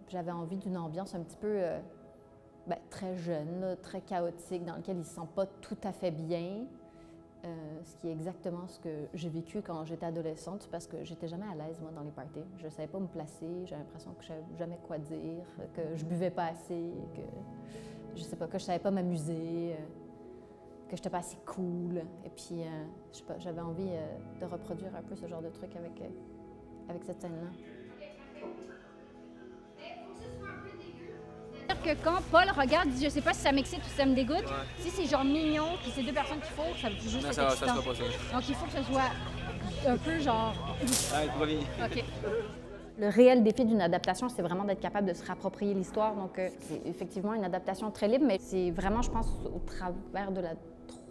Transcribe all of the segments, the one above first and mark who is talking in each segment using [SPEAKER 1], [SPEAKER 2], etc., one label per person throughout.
[SPEAKER 1] J'avais envie d'une ambiance un petit peu très jeune, là, très chaotique, dans laquelle ils ne se sentent pas tout à fait bien. Ce qui est exactement ce que j'ai vécu quand j'étais adolescente, parce que j'étais jamais à l'aise, moi, dans les parties. Je ne savais pas me placer, j'avais l'impression que je savais jamais quoi dire, que je buvais pas assez, que je sais pas, que je savais pas m'amuser, que j'étais pas assez cool. Et puis, je sais pas, j'avais envie de reproduire un peu ce genre de truc avec cette scène-là.
[SPEAKER 2] Que quand Paul regarde, il dit je sais pas si ça m'excite ou si ça me dégoûte. Ouais. Si c'est genre mignon, puis c'est deux personnes qu'il faut, ça veut juste être excitant. Ça sera pas ça. Donc il faut que ce soit un peu genre.
[SPEAKER 3] Allez, premier.
[SPEAKER 2] OK.
[SPEAKER 1] Le réel défi d'une adaptation, c'est vraiment d'être capable de se réapproprier l'histoire. Donc c'est effectivement une adaptation très libre, mais c'est vraiment, je pense, au travers de la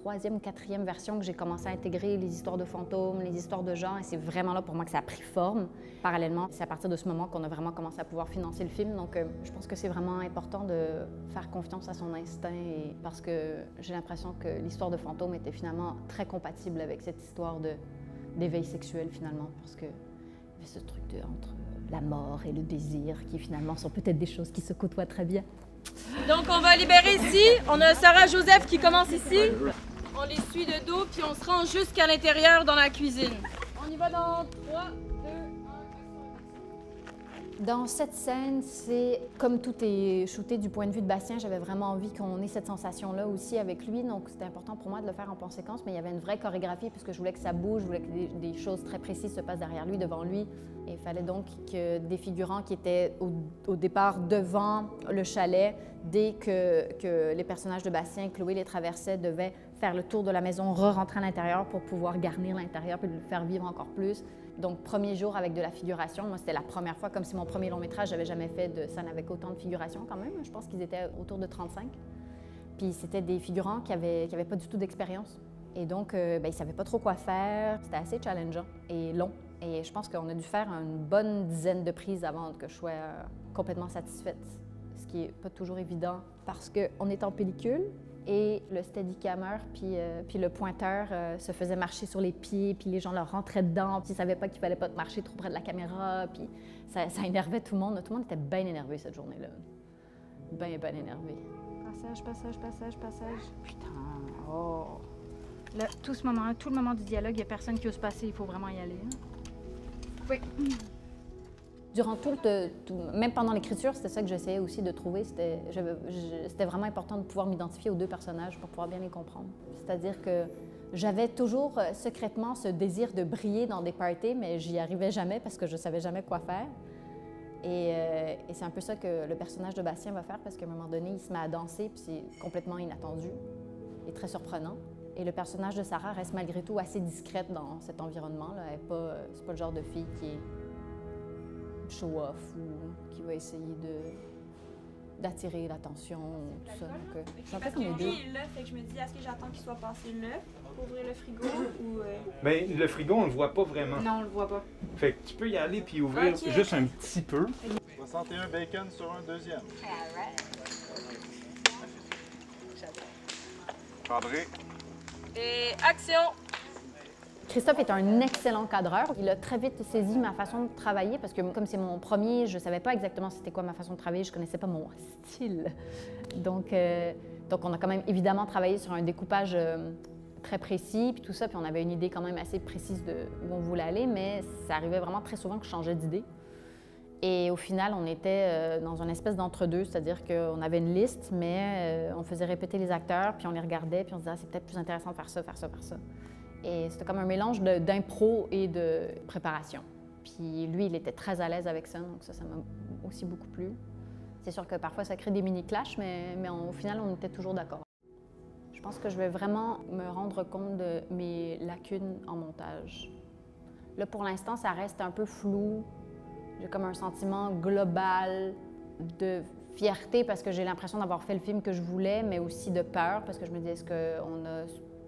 [SPEAKER 1] troisième, quatrième version que j'ai commencé à intégrer les histoires de fantômes, les histoires de gens, et c'est vraiment là pour moi que ça a pris forme. Parallèlement, c'est à partir de ce moment qu'on a vraiment commencé à pouvoir financer le film, donc je pense que c'est vraiment important de faire confiance à son instinct, parce que j'ai l'impression que l'histoire de fantômes était finalement très compatible avec cette histoire d'éveil sexuel finalement, parce que il y avait ce truc entre la mort et le désir qui finalement sont peut-être des choses qui se côtoient très bien.
[SPEAKER 4] Donc on va libérer ici, on a Sarah Joseph qui commence ici, on les suit de dos puis on se rend jusqu'à l'intérieur dans la cuisine. On y va dans 3, 2, 1,
[SPEAKER 1] Dans cette scène, c'est comme tout est shooté du point de vue de Bastien, j'avais vraiment envie qu'on ait cette sensation-là aussi avec lui, donc c'était important pour moi de le faire en plan-séquence, mais il y avait une vraie chorégraphie puisque je voulais que ça bouge, je voulais que des choses très précises se passent derrière lui, devant lui. Et il fallait donc que des figurants qui étaient au départ devant le chalet, dès que les personnages de Bastien, Chloé les traversaient, devaient faire le tour de la maison, re-rentrer à l'intérieur pour pouvoir garnir l'intérieur puis le faire vivre encore plus. Donc, premier jour avec de la figuration, moi, c'était la première fois, comme c'est mon premier long métrage, j'avais jamais fait de scène avec autant de figuration quand même. Je pense qu'ils étaient autour de 35. Puis c'était des figurants qui avaient pas du tout d'expérience. Et donc, ils ne savaient pas trop quoi faire. C'était assez challengeant et long. Et je pense qu'on a dû faire une bonne dizaine de prises avant que je sois complètement satisfaite. Ce qui n'est pas toujours évident parce qu'on est en pellicule et le steadicammer puis le pointeur se faisait marcher sur les pieds, puis les gens leur rentraient dedans, puis ils ne savaient pas qu'il ne fallait pas marcher trop près de la caméra, puis ça énervait tout le monde. Tout le monde était bien énervé cette journée-là. Bien énervé.
[SPEAKER 2] Passage, passage, passage, passage. Putain, oh! Là, tout le moment du dialogue, il n'y a personne qui ose passer, il faut vraiment y aller. Hein? Oui.
[SPEAKER 1] Durant même pendant l'écriture, c'était ça que j'essayais aussi de trouver. C'était vraiment important de pouvoir m'identifier aux deux personnages pour pouvoir bien les comprendre. C'est-à-dire que j'avais toujours secrètement ce désir de briller dans des parties, mais j'y arrivais jamais parce que je savais jamais quoi faire. Et c'est un peu ça que le personnage de Bastien va faire, parce qu'à un moment donné, il se met à danser, puis c'est complètement inattendu et très surprenant. Et le personnage de Sarah reste malgré tout assez discrète dans cet environnement-là. C'est pas le genre de fille qui est show-off ou qui va essayer d'attirer l'attention, tout ça. Donc, je suis un peu comme les deux.
[SPEAKER 5] Lui, il est là, fait que je me dis, est-ce que j'attends qu'il soit passé là pour ouvrir le frigo ou...
[SPEAKER 3] Bien, le frigo, on le voit pas vraiment.
[SPEAKER 5] Non, on le voit pas.
[SPEAKER 3] Fait que tu peux y aller puis ouvrir juste un petit peu.
[SPEAKER 6] 61 bacon sur un deuxième. Cadré.
[SPEAKER 4] Et action!
[SPEAKER 1] Christophe est un excellent cadreur. Il a très vite saisi ma façon de travailler parce que comme c'est mon premier, je ne savais pas exactement c'était quoi ma façon de travailler, je ne connaissais pas mon style. Donc on a quand même évidemment travaillé sur un découpage très précis, puis tout ça, puis on avait une idée quand même assez précise de où on voulait aller, mais ça arrivait vraiment très souvent que je changeais d'idée. Et au final, on était dans une espèce d'entre-deux, c'est-à-dire qu'on avait une liste, mais on faisait répéter les acteurs, puis on les regardait, puis on se disait ah, c'est peut-être plus intéressant de faire ça, faire ça, faire ça. Et c'était comme un mélange d'impro et de préparation. Puis lui, il était très à l'aise avec ça, donc ça m'a aussi beaucoup plu. C'est sûr que parfois, ça crée des mini-clashs, mais au final, on était toujours d'accord. Je pense que je vais vraiment me rendre compte de mes lacunes en montage. Là, pour l'instant, ça reste un peu flou. J'ai comme un sentiment global de fierté parce que j'ai l'impression d'avoir fait le film que je voulais, mais aussi de peur parce que je me dis, est-ce qu'on a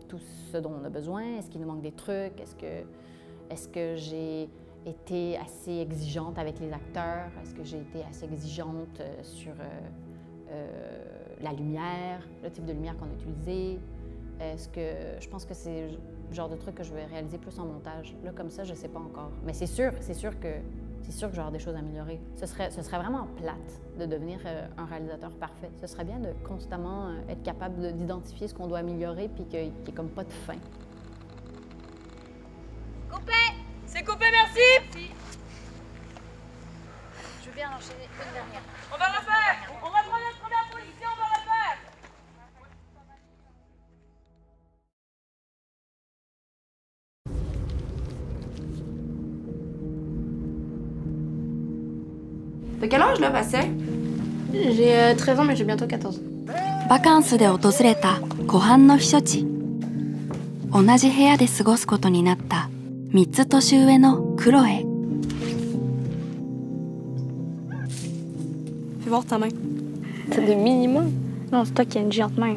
[SPEAKER 1] tout ce dont on a besoin? Est-ce qu'il nous manque des trucs? Est-ce que j'ai été assez exigeante avec les acteurs? Est-ce que j'ai été assez exigeante sur la lumière, le type de lumière qu'on a utilisé? Je pense que c'est le genre de truc que je vais réaliser plus en montage. Là, comme ça, je ne sais pas encore. Mais c'est sûr c'est sûr que je vais avoir des choses à améliorer. Ce serait vraiment plate de devenir un réalisateur parfait. Ce serait bien de constamment être capable d'identifier ce qu'on doit améliorer puis qu'il n'y ait comme pas de fin.
[SPEAKER 4] Coupé! C'est coupé, merci!
[SPEAKER 2] Je viens enchaîner une dernière.
[SPEAKER 4] On va refaire! On reprend notre première position, on va refaire!
[SPEAKER 7] T'as quel âge là, Bastien?
[SPEAKER 8] J'ai 13 ans, mais j'ai bientôt 14.
[SPEAKER 9] バカンスで訪れた湖畔の避暑地。同じ部屋で過ごすことになった3つ年上のクロエ。
[SPEAKER 8] Fais voir ta main. T'as des mini-mains? Non, c'est toi qui as une géante main.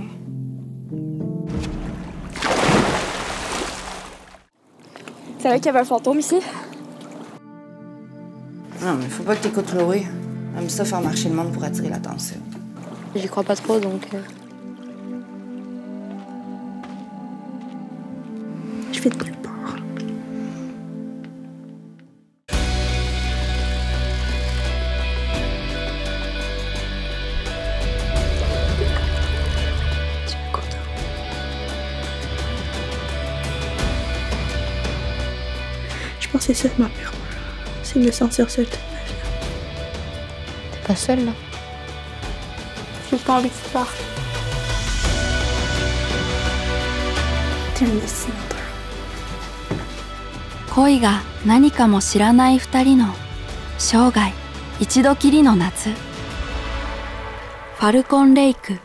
[SPEAKER 8] C'est vrai qu'il y avait un fantôme ici?
[SPEAKER 7] Non, mais faut pas que t'écoutes Chloé. Elle aime ça faire marcher le monde pour attirer l'attention.
[SPEAKER 8] J'y crois pas trop, donc... Je vais te nulle part. Je pense que c'est ça ma pire peur. C'est de me sentir seule toute ma vie. T'es pas seule, là? J'ai pas envie que tu partes. T'es un dessinateur.
[SPEAKER 9] 恋が何かも知らない2人の生涯一度きりの夏。ファルコンレイク